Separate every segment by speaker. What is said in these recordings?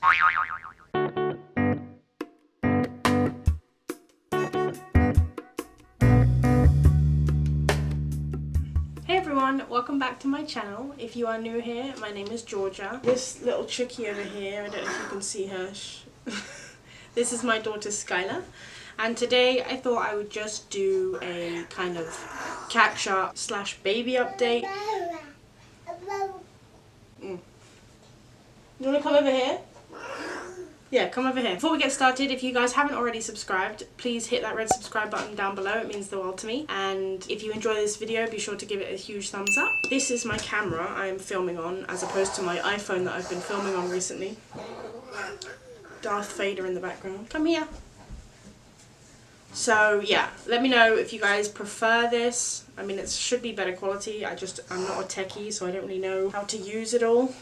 Speaker 1: Hey everyone, welcome back to my channel. If you are new here, my name is Georgia. This little chookie over here, I don't know if you can see her. This is my daughter Skylar. And today I thought I would just do a kind of catch-up / baby update. You want to come over here? Yeah, come over here. Before we get started, if you guys haven't already subscribed, please hit that red subscribe button down below. It means the world to me. And if you enjoy this video, be sure to give it a huge thumbs up. This is my camera I'm filming on, as opposed to my iPhone that I've been filming on recently. Darth Vader in the background. Come here. So yeah, let me know if you guys prefer this. I mean, it should be better quality. I'm not a techie, so I don't really know how to use it all.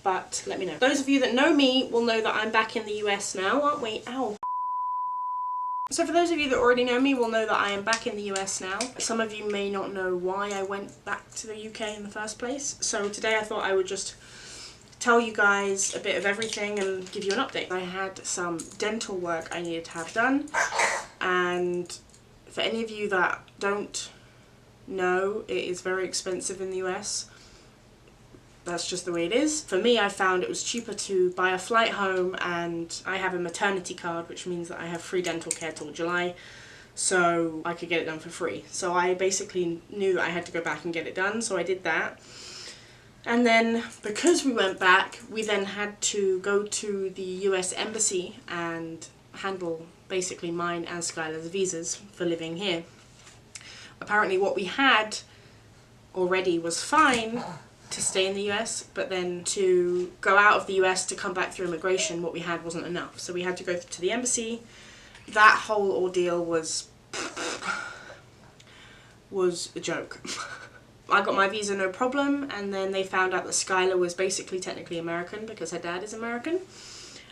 Speaker 1: But let me know. Those of you that know me will know that I'm back in the US now, aren't we? Ow. So for those of you that already know me will know that I am back in the US now. Some of you may not know why I went back to the UK in the first place. So today I thought I would just tell you guys a bit of everything and give you an update. I had some dental work I needed to have done. And for any of you that don't know, it is very expensive in the US. That's just the way it is. For me, I found it was cheaper to buy a flight home, and I have a maternity card, which means that I have free dental care till July, so I could get it done for free. So I basically knew that I had to go back and get it done, so I did that. And then, because we went back, we then had to go to the US Embassy and handle basically mine and Skylar's visas for living here. Apparently what we had already was fine to stay in the US, but then to go out of the US to come back through immigration, what we had wasn't enough. So we had to go to the embassy. That whole ordeal was a joke. I got my visa no problem, and then they found out that Skylar was basically technically American because her dad is American.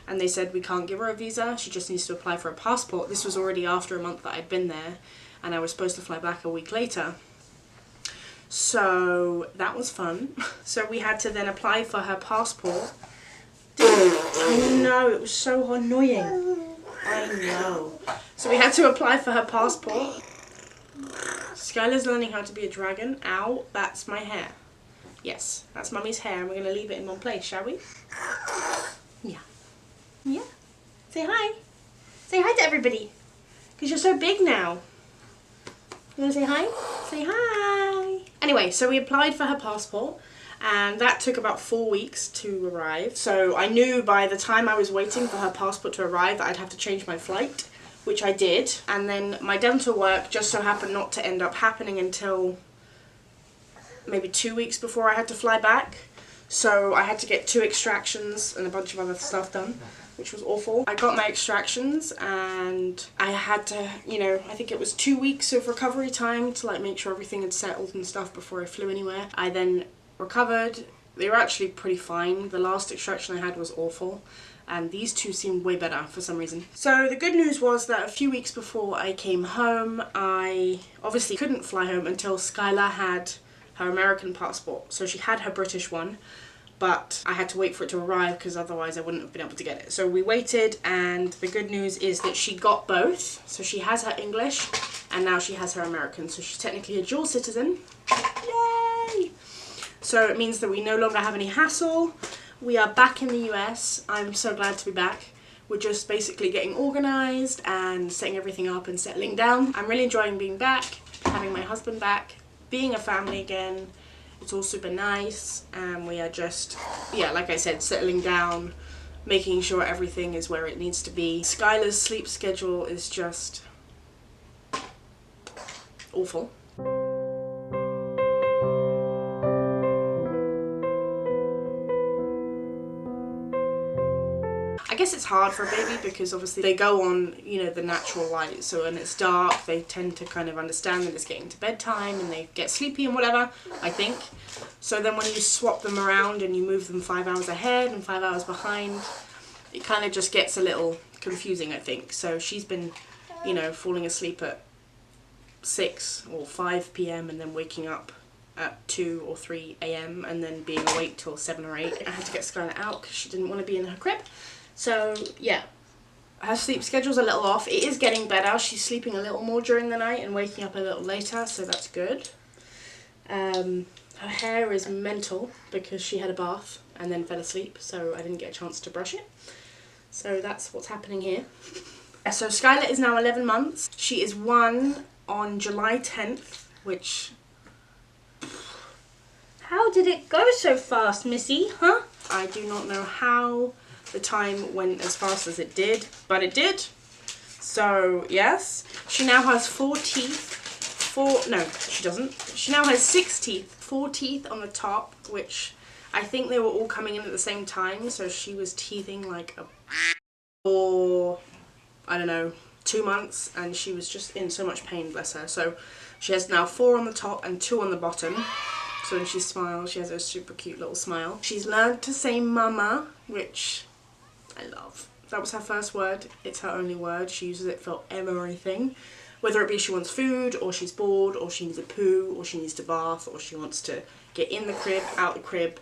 Speaker 1: And they said we can't give her a visa, she just needs to apply for a passport. This was already after a month that I'd been there, and I was supposed to fly back a week later. So that was fun. So we had to then apply for her passport. I know, it was so annoying. I know. So we had to apply for her passport. Skylar's learning how to be a dragon. Ow, that's my hair. Yes, that's Mummy's hair, and we're going to leave it in one place, shall we? Yeah. Yeah. Say hi. Say hi to everybody. Because you're so big now. You want to say hi? Say hi. Anyway, so we applied for her passport, and that took about 4 weeks to arrive. So I knew by the time I was waiting for her passport to arrive that I'd have to change my flight, which I did. And then my dental work just so happened not to end up happening until maybe 2 weeks before I had to fly back. So I had to get 2 extractions and a bunch of other stuff done, which was awful. I got my extractions, and I had to, you know, I think it was 2 weeks of recovery time to like make sure everything had settled and stuff before I flew anywhere. I then recovered. They were actually pretty fine. The last extraction I had was awful, and these 2 seemed way better for some reason. So the good news was that a few weeks before I came home, I obviously couldn't fly home until Skylar had her American passport. So she had her British one, but I had to wait for it to arrive because otherwise I wouldn't have been able to get it. So we waited, and the good news is that she got both. So she has her English, and now she has her American. So she's technically a dual citizen. Yay! So it means that we no longer have any hassle. We are back in the US. I'm so glad to be back. We're just basically getting organised and setting everything up and settling down. I'm really enjoying being back, having my husband back, being a family again. It's all super nice, and we are just, yeah, like I said, settling down, making sure everything is where it needs to be. Skylar's sleep schedule is just awful. I guess it's hard for a baby because obviously they go on, you know, the natural light. So when it's dark, they tend to kind of understand that it's getting to bedtime and they get sleepy and whatever, I think. So then when you swap them around and you move them 5 hours ahead and 5 hours behind, it kind of just gets a little confusing, I think. So she's been, you know, falling asleep at 6 or 5 p.m. and then waking up at 2 or 3 a.m. and then being awake till 7 or 8. I had to get Skylar out because she didn't want to be in her crib. So yeah, her sleep schedule's a little off. It is getting better. She's sleeping a little more during the night and waking up a little later, so that's good. Her hair is mental because she had a bath and then fell asleep, so I didn't get a chance to brush it. So that's what's happening here. So Skylar is now 11 months. She is 1 on July 10th, which...
Speaker 2: How did it go so fast, Missy, huh?
Speaker 1: I do not know how the time went as fast as it did, but it did. So, yes. She now has 4 teeth. No, she doesn't. She now has 6 teeth. 4 teeth on the top, which I think they were all coming in at the same time, so she was teething like for, I don't know, 2 months, and she was just in so much pain, bless her. So she has now 4 on the top and 2 on the bottom. So when she smiles, she has a super cute little smile. She's learned to say mama, which I love. That was her first word. It's her only word. She uses it for everything. Whether it be she wants food, or she's bored, or she needs a poo, or she needs to bath, or she wants to get in the crib, out the crib,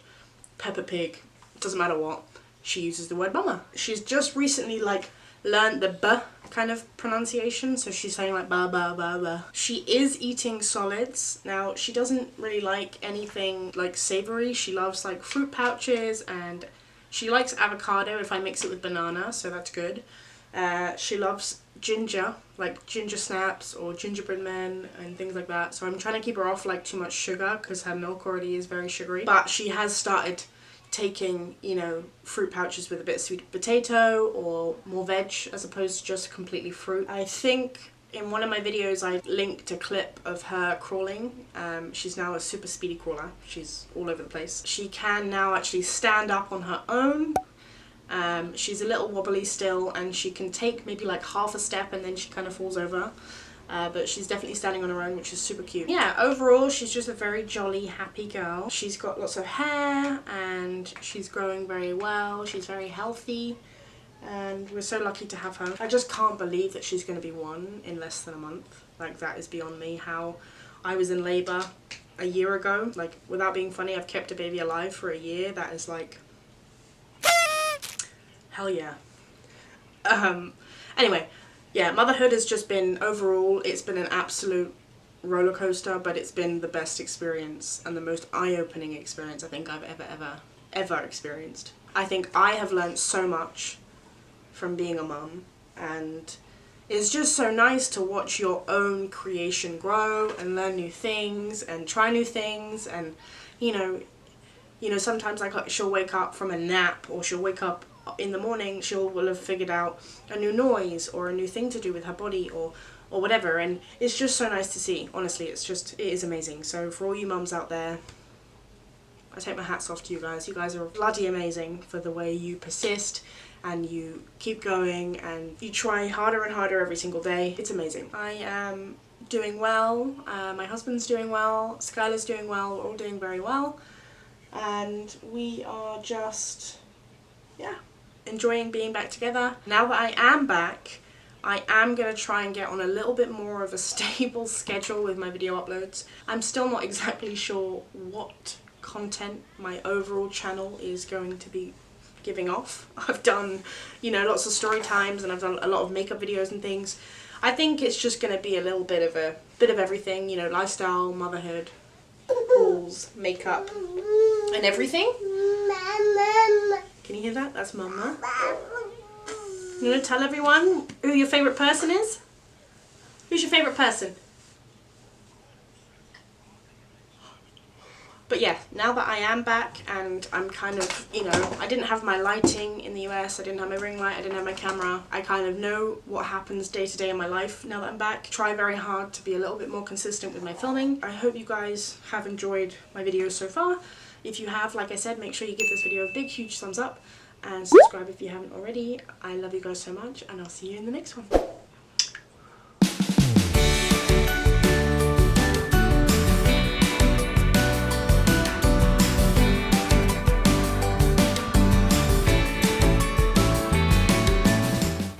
Speaker 1: Peppa Pig, doesn't matter what, she uses the word mama. She's just recently like learned the B kind of pronunciation, so she's saying like ba ba ba ba. She is eating solids. Now she doesn't really like anything like savory. She loves like fruit pouches, and she likes avocado if I mix it with banana, so that's good. She loves ginger, like ginger snaps or gingerbread men and things like that, so I'm trying to keep her off like too much sugar because her milk already is very sugary. But she has started taking, you know, fruit pouches with a bit of sweet potato or more veg as opposed to just completely fruit. I think in one of my videos I linked a clip of her crawling. She's now a super speedy crawler. She's all over the place. She can now actually stand up on her own. She's a little wobbly still, and she can take maybe like half a step and then she kind of falls over. But she's definitely standing on her own, which is super cute. Yeah, overall she's just a very jolly, happy girl. She's got lots of hair and she's growing very well. She's very healthy and we're so lucky to have her. I just can't believe that she's going to be 1 in less than a month. Like, that is beyond me. How I was in labour a year ago. Like, without being funny, I've kept a baby alive for a year. That is like... hell yeah. Anyway, yeah, motherhood has just been, overall, it's been an absolute roller coaster, but it's been the best experience and the most eye-opening experience I think I've ever experienced. I think I have learned so much from being a mum, and it's just so nice to watch your own creation grow and learn new things and try new things. And you know, sometimes like she'll wake up from a nap, or she'll wake up in the morning, will have figured out a new noise or a new thing to do with her body or whatever, and it's just so nice to see. Honestly, it is amazing. So for all you mums out there, I take my hats off to you guys. You guys are bloody amazing for the way you persist and you keep going and you try harder and harder every single day. It's amazing. I am doing well, my husband's doing well, Skylar's doing well, we're all doing very well, and we are just, yeah, enjoying being back together. Now that I am back, I am going to try and get on a little bit more of a stable schedule with my video uploads. I'm still not exactly sure what content my overall channel is going to be giving off. I've done, you know, lots of story times and I've done a lot of makeup videos and things. I think it's just going to be a little bit of everything, you know, lifestyle, motherhood, hauls, makeup and everything. Can you hear that? That's Mama. You want to tell everyone who your favourite person is? Who's your favourite person? But yeah, now that I am back and I'm kind of, you know, I didn't have my lighting in the US, I didn't have my ring light, I didn't have my camera. I kind of know what happens day to day in my life now that I'm back. Try very hard to be a little bit more consistent with my filming. I hope you guys have enjoyed my videos so far. If you have, like I said, make sure you give this video a big, huge thumbs up and subscribe if you haven't already. I love you guys so much, and I'll see you in the next one.